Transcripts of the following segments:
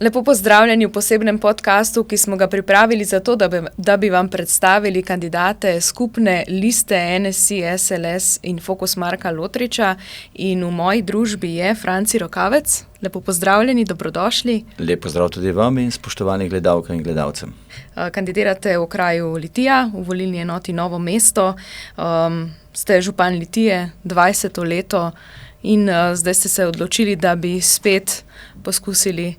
Lepo pozdravljeni v posebnem podcastu, ki smo ga pripravili zato, da bi vam predstavili kandidate skupne liste NSI, SLS in Fokus Marka Lotriča. In v moji družbi je Franci Rokavec. Lepo pozdravljeni, dobrodošli. Lep pozdrav tudi vam in spoštovani gledalkam in gledalcem. Kandidirate v kraju Litija, v volilni enoti Novo mesto. Ste župan Litije 20. leto in zdaj ste se odločili, da bi spet poskusili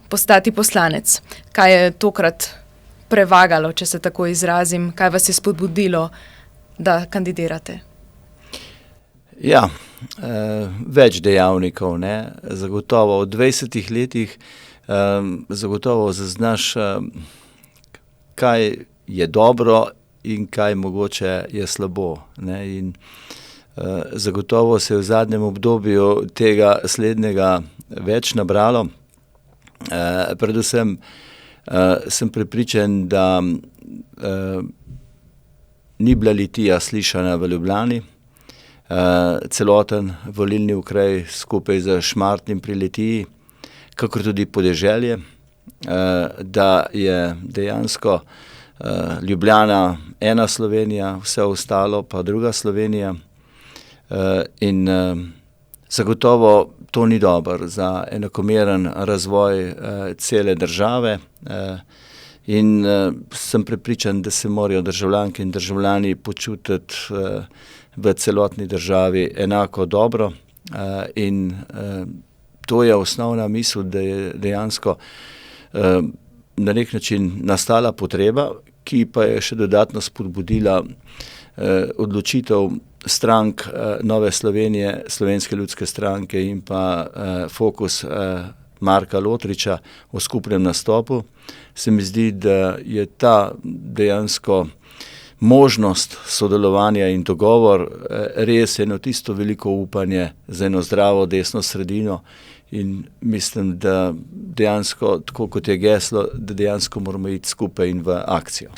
postati poslanec. Kaj je tokrat prevagalo, če se tako izrazim? Kaj vas je spodbudilo, da kandidirate? Ja, več dejavnikov, ne. Zagotovo v 20 letih zagotovo zaznaš, kaj je dobro in kaj mogoče je slabo, ne. In zagotovo se je v zadnjem obdobju tega slednjega več nabralo. Predvsem sem prepričan, da ni bila Litija slišana v Ljubljani. Celoten volilni okraj skupaj z Šmartnim pri Litiji, kakor tudi podeželje, da je dejansko Ljubljana ena Slovenija, vse ostalo pa druga Slovenija. In zagotovo to ni dobro za enakomeren razvoj cele države in sem prepričan, da se morajo državljanke in državljani počutiti v celotni državi enako dobro in to je osnovna misel, da je dejansko na nek način nastala potreba, ki pa je še dodatno spodbudila odločitev strank Nove Slovenije, Slovenske ljudske stranke in pa Fokus Marka Lotriča o skupnem nastopu. Se mi zdi, da je ta dejansko možnost sodelovanja in dogovor res eno tisto veliko upanje za eno zdravo desno sredino in mislim, da dejansko, tako kot je geslo, da dejansko moramo iti skupaj in v akcijo.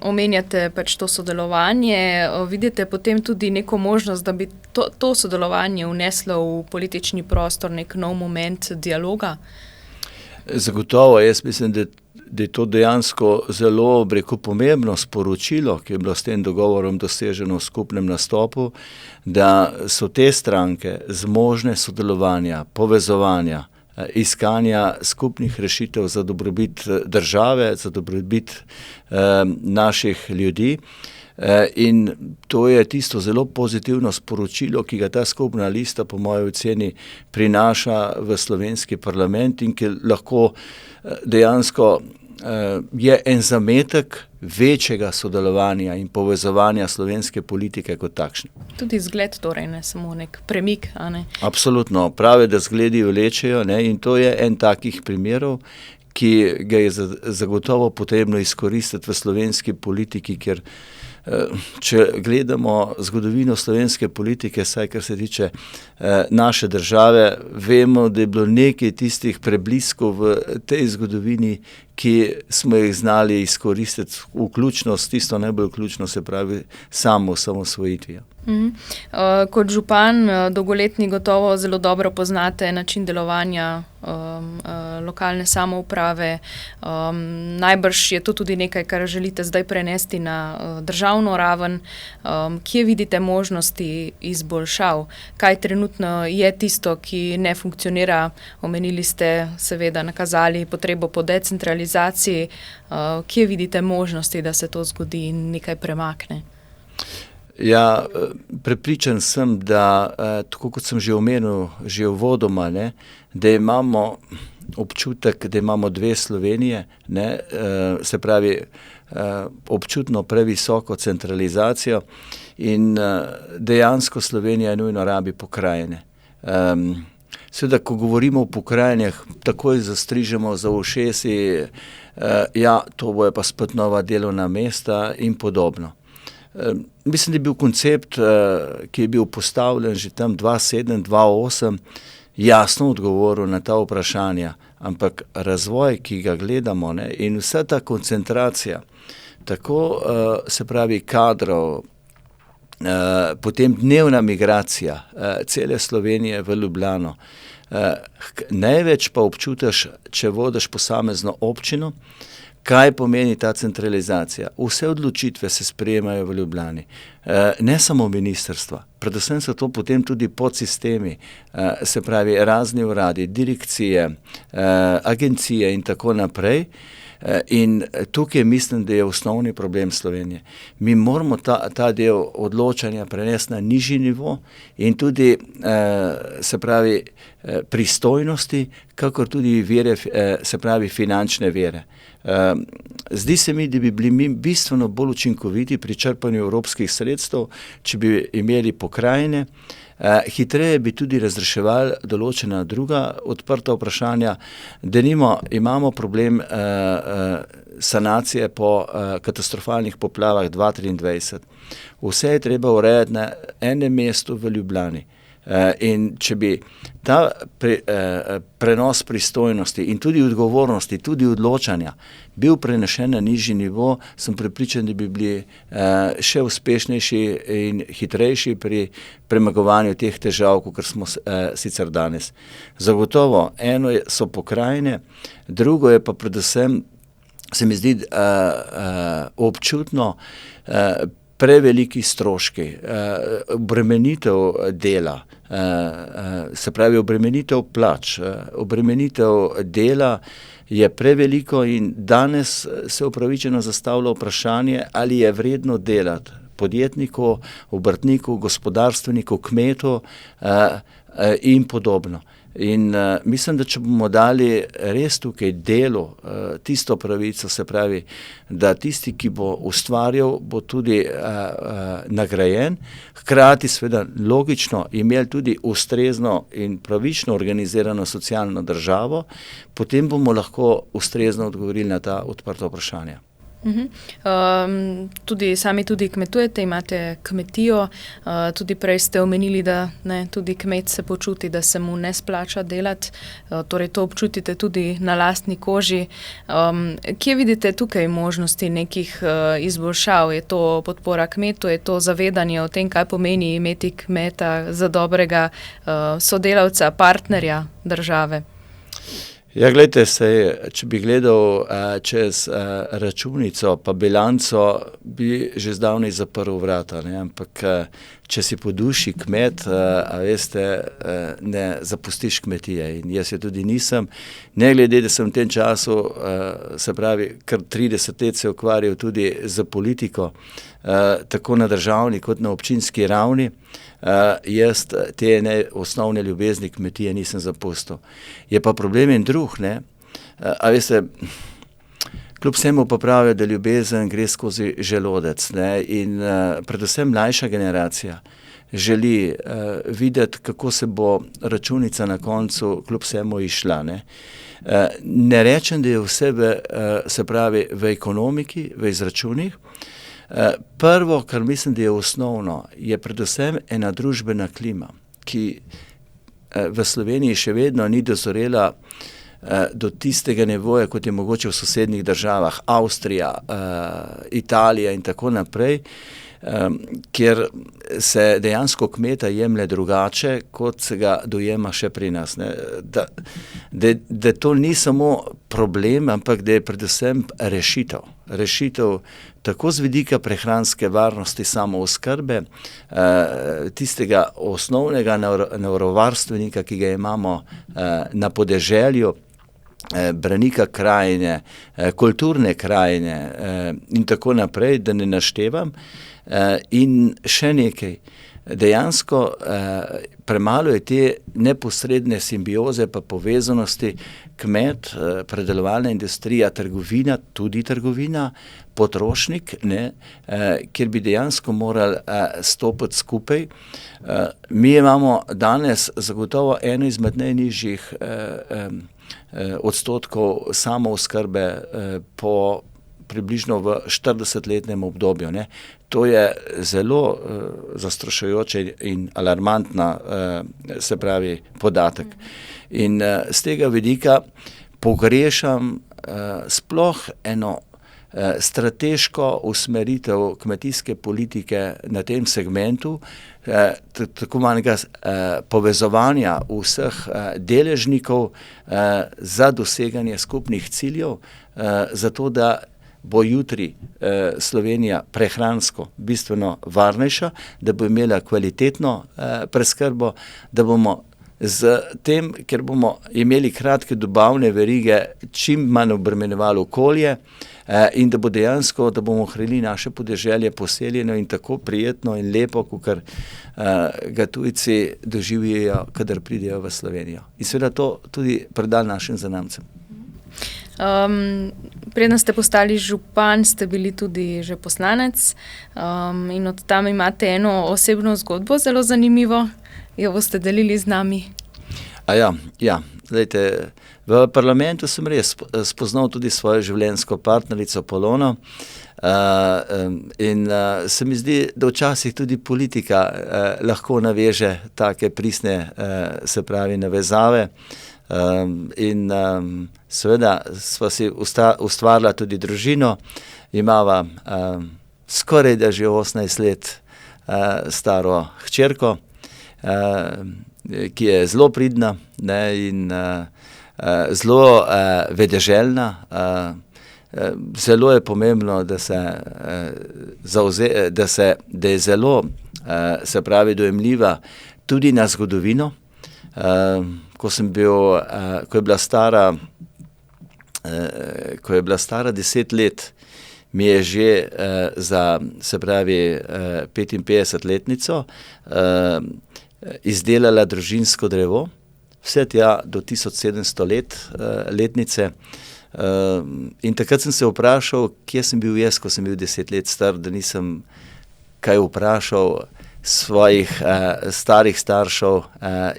Omenjate pač to sodelovanje, vidite potem tudi neko možnost, da bi to sodelovanje vneslo v politični prostor nek nov moment dialoga? Zagotovo, jaz mislim, da je to dejansko zelo, pomembno sporočilo, ki je bilo s tem dogovorom doseženo v skupnem nastopu, da so te stranke zmožne sodelovanja, povezovanja, iskanja skupnih rešitev za dobrobit države, za dobrobit naših ljudi. In to je tisto zelo pozitivno sporočilo, ki ga ta skupna lista po moji oceni prinaša v slovenski parlament in ki lahko dejansko je en zametek večjega sodelovanja in povezovanja slovenske politike kot takšne. Tudi zgled torej, ne samo nek premik, a ne? Absolutno, pravi, da zgledi vlečejo, ne, in to je en takih primerov, ki ga je zagotovo potrebno izkoristiti v slovenski politiki, ker če gledamo zgodovino slovenske politike, saj kar se tiče naše države, vemo, da je bilo nekaj tistih prebliskov v tej zgodovini, ki smo jih znali izkoristiti vključno s tisto najbolj vključno, se pravi osamosvojitvijo. Kot župan dolgoletni gotovo zelo dobro poznate način delovanja lokalne samouprave. Najbrž je to tudi nekaj, kar želite zdaj prenesti na državno raven. Kje vidite možnosti izboljšav? Kaj trenutno je tisto, ki ne funkcionira? Omenili ste, seveda nakazali potrebo po decentralizaciji. Kje vidite možnosti, da se to zgodi in nekaj premakne? Ja, prepričan sem, da tako kot sem že omenil, že uvodoma, ne, da imamo občutek, da imamo dve Slovenije, ne, se pravi občutno previsoko centralizacijo in dejansko Slovenija nujno rabi pokrajine. Seveda, ko govorimo o pokrajinah, takoj zastrižemo za ušesi, ja, to bojo pa spet nova delovna mesta in podobno. Mislim, da je bil koncept, ki je bil postavljen že tam 2007-2008, jasno odgovoril na ta vprašanja, ampak razvoj, ki ga gledamo, ne, in vsa ta koncentracija, tako se pravi kadrov, potem dnevna migracija cele Slovenije v Ljubljano, Največ pa občutiš, če vodiš posamezno občino, kaj pomeni ta centralizacija. Vse odločitve se sprejemajo v Ljubljani, ne samo ministrstva, predvsem so to potem tudi podsistemi, se pravi razni uradi, direkcije, agencije in tako naprej. In tukaj mislim, da je osnovni problem Slovenije. Mi moramo ta del odločanja prenesti na nižji nivo in tudi, se pravi, pristojnosti, kakor tudi vere, se pravi, finančne vere. Zdi se mi, da bi bili mi bistveno bolj učinkoviti pri črpanju evropskih sredstev, če bi imeli pokrajine. Hitreje bi tudi razreševali določena druga odprta vprašanja. Denimo imamo problem sanacije po katastrofalnih poplavah 2023. Vse je treba urejati na enem mestu v Ljubljani. In če bi ta prenos pristojnosti in tudi odgovornosti, tudi odločanja bil prenešen na nižji nivo, sem prepričan, da bi bili še uspešnejši in hitrejši pri premagovanju teh težav, kot smo sicer danes. Zagotovo, eno so pokrajine, drugo je pa predvsem, se mi zdi občutno, preveliki stroški, obremenitev dela, se pravi obremenitev plač, obremenitev dela je preveliko in danes se upravičeno zastavlja vprašanje, ali je vredno delati podjetniku, obrtniku, gospodarstveniku, kmetu in podobno. In mislim, da če bomo dali res tukaj delu tisto pravico, se pravi, da tisti, ki bo ustvarjal, bo tudi nagrajen, hkrati seveda logično imeli tudi ustrezno in pravično organizirano socialno državo, potem bomo lahko ustrezno odgovorili na ta odprta vprašanja. Sami tudi kmetujete, imate kmetijo, tudi prej ste omenili, da tudi kmet se počuti, da se mu ne splača delati, torej to občutite tudi na lastni koži. Kje vidite tukaj možnosti nekih izboljšav? Je to podpora kmetu, je to zavedanje o tem, kaj pomeni imeti kmeta za dobrega sodelavca, partnerja države? Ja, gledajte, če bi gledal čez računico pa bilanco, bi že zdavnaj zaprl vrata, ne? Ampak če si po duši kmet, a veste, ne zapustiš kmetije in jaz je tudi nisem. Ne glede, da sem v tem času, se pravi, kar 30 let se ukvarjal tudi z politiko, tako na državni kot na občinski ravni. Jaz te osnovne ljubezni kmetije nisem zapustil. Je pa problem in drug, ne? A veste, kljub vsemu pa pravijo, da ljubezen gre skozi želodec, ne? In predvsem mlajša generacija želi videti, kako se bo računica na koncu kljub vsemu išla, ne? Ne rečem, da je vse se pravi v ekonomiki, v izračunih. Prvo, kar mislim, da je osnovno, je predvsem ena družbena klima, ki v Sloveniji še vedno ni dozorela do tistega nivoja, kot je mogoče v sosednjih državah, Avstrija, Italija in tako naprej, kjer se dejansko kmeta jemlje drugače, kot se ga dojema še pri nas, ne. Da to ni samo problem, ampak da je predvsem rešitev. Rešitev tako z vidika prehranske varnosti, samooskrbe, tistega osnovnega naravovarstvenika, ki ga imamo na podeželju, branika krajine, kulturne krajine in tako naprej, da ne naštevam. In še nekaj, dejansko premalo je te neposredne simbioze pa povezanosti kmet, predelovalna industrija, trgovina, tudi trgovina, potrošnik, ne, kjer bi dejansko morali stopiti skupaj. Mi imamo danes zagotovo eno izmed najnižjih odstotkov samooskrbe po približno v 40-letnem obdobju, ne. To je zelo zastrašujoče in alarmantna, se pravi, podatek. In z tega vidika pogrešam sploh eno strateško usmeritev kmetijske politike na tem segmentu, tako manjega povezovanja vseh deležnikov za doseganje skupnih ciljev, zato da bo jutri Slovenija prehransko bistveno varnejša, da bo imela kvalitetno preskrbo, da bomo z tem, ker bomo imeli kratke dobavne verige, čim manj obremenjevali okolje, in da bo dejansko, da bomo ohranili naše podeželje poseljeno in tako prijetno in lepo, kakor ga tujci doživijo, kadar pridejo v Slovenijo. In seveda to tudi predali našim zanamcem. Preden ste postali župan, ste bili tudi že poslanec, in od tam imate eno osebno zgodbo, zelo zanimivo. Jo boste delili z nami? Ja. Zdajte, v parlamentu sem res spoznal tudi svojo življenjsko partnerico Polono, in se mi zdi, da včasih tudi politika lahko naveže take pristne, se pravi, navezave. In seveda sva si ustvarila tudi družino, imava skoraj da že 18 let staro hčerko, ki je zelo pridna, ne, in zelo vedeželjna. Zelo je pomembno, da je zelo, se pravi, dojemljiva tudi na zgodovino. Ko je bila stara 10 let, mi je že za, se pravi, 55-letnico izdelala družinsko drevo, vse tja do 1700 letnice. In takrat sem se vprašal, kje sem bil jaz, ko sem bil 10 let star, da nisem kaj vprašal svojih starih staršev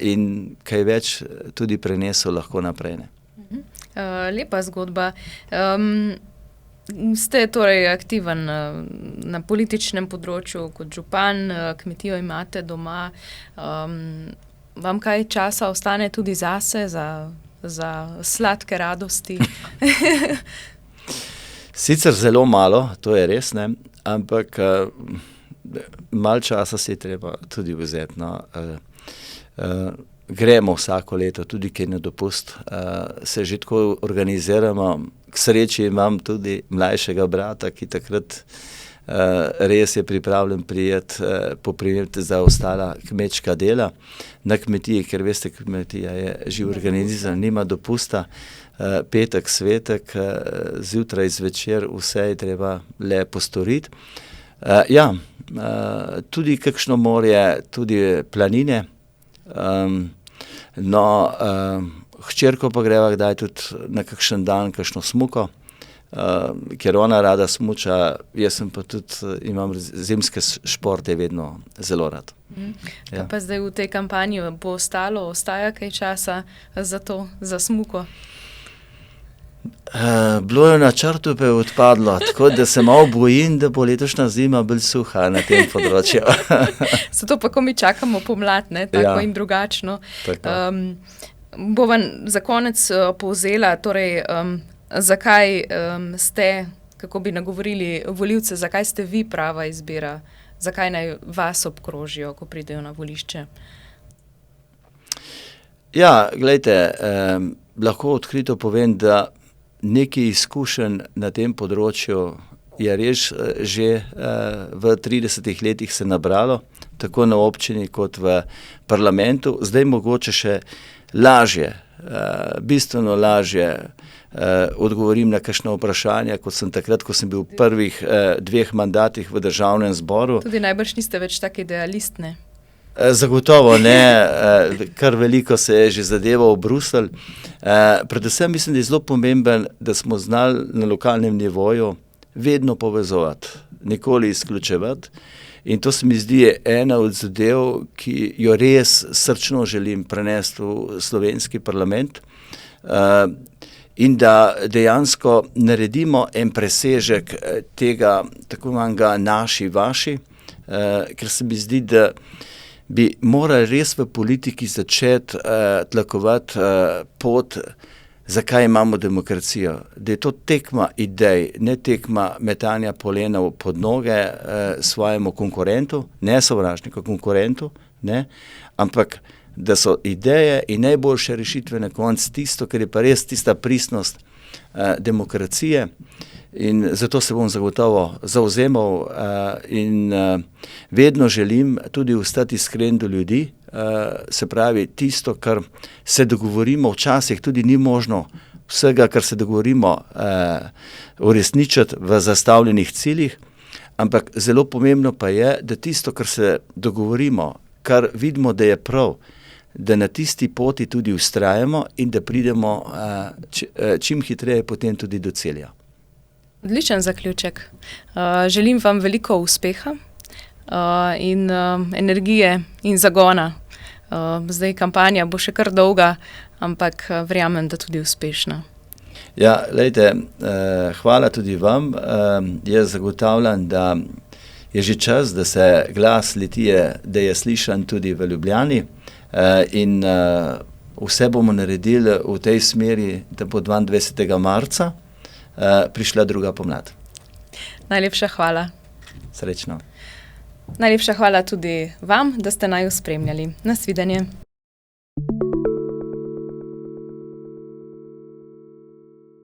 in kaj več tudi prenesel lahko naprej. Lepa zgodba. Ste torej aktiven na političnem področju kot župan, kmetijo imate doma. Vam kaj časa ostane tudi zase, za sladke radosti? Sicer zelo malo, to je res, ne, ampak malo časa si je treba tudi vzeti, no. Gremo vsako leto, tudi kaj na dopust, se že tako organiziramo. K sreči imam tudi mlajšega brata, ki takrat res je pripravljen priti poprimiti za ostala kmečka dela na kmetiji, ker veste, kmetija je živ organizem, nima dopusta. Petek, svetek, zjutraj, zvečer, vse je treba le postoriti. Tudi kakšno morje, tudi planine. Hčerko pa greva kdaj tudi na kakšen dan, kakšno smuko, ker ona rada smuča, jaz sem pa tudi, imam zimske športe vedno zelo rad. Kaj pa zdaj v tej kampanji bo ostaja kaj časa za smuko? Bilo je v načrtu, pa je odpadlo, tako da se malo bojim, da bo letošnja zima bolj suha na tem področju. Zato pa, ko mi čakamo pomlad, ne, tako in drugačno. Bova za konec povzela, torej, zakaj ste, kako bi nagovorili volivce, zakaj ste vi prava izbira, zakaj naj vas obkrožijo, ko pridejo na volišče? Ja, glejte, lahko odkrito povem, da nekaj izkušenj na tem področju je res že v 30 letih se nabralo, tako na občini kot v parlamentu. Zdaj mogoče še lažje, bistveno lažje odgovorim na kakšno vprašanje, kot sem takrat, ko sem bil v prvih 2 mandatih v državnem zboru. Tudi najbrž niste več tak idealist, ne? Zagotovo ne, kar veliko se je že zadeval v Bruselj. Predvsem mislim, da je zelo pomemben, da smo znali na lokalnem nivoju vedno povezovati, nikoli izključevati. In to se mi zdi ena od zadev, ki jo res srčno želim prenesti v slovenski parlament. In da dejansko naredimo en presežek tega tako manjega naši, vaši, ker se mi zdi, da bi morali res v politiki začeti tlakovati pot zakaj imamo demokracijo, da je to tekma idej, ne tekma metanja polenov pod noge svojemu konkurentu, ne sovražniku, konkurentu, ne, ampak da so ideje in najboljše rešitve na koncu tisto, kar je pa res tista pristnost demokracije. In zato se bom zagotovo zavzemal in vedno želim tudi ostati iskren do ljudi, se pravi tisto, kar se dogovorimo, včasih tudi ni možno vsega, kar se dogovorimo, uresničiti v zastavljenih ciljih, ampak zelo pomembno pa je, da tisto, kar se dogovorimo, kar vidimo, da je prav, da na tisti poti tudi vztrajamo in da pridemo čim hitreje potem tudi do cilja. Odličen zaključek. Želim vam veliko uspeha in energije in zagona. Zdaj kampanja bo še kar dolga, ampak verjamem, da tudi uspešna. Ja, glejte, hvala tudi vam. Jaz zagotavljam, da je že čas, da se glas Litije, da je slišan tudi v Ljubljani in vse bomo naredili v tej smeri, da bo 22. marca prišla druga pomlad. Najlepša hvala. Srečno. Najlepša hvala tudi vam, da ste naju spremljali. Nasvidenje.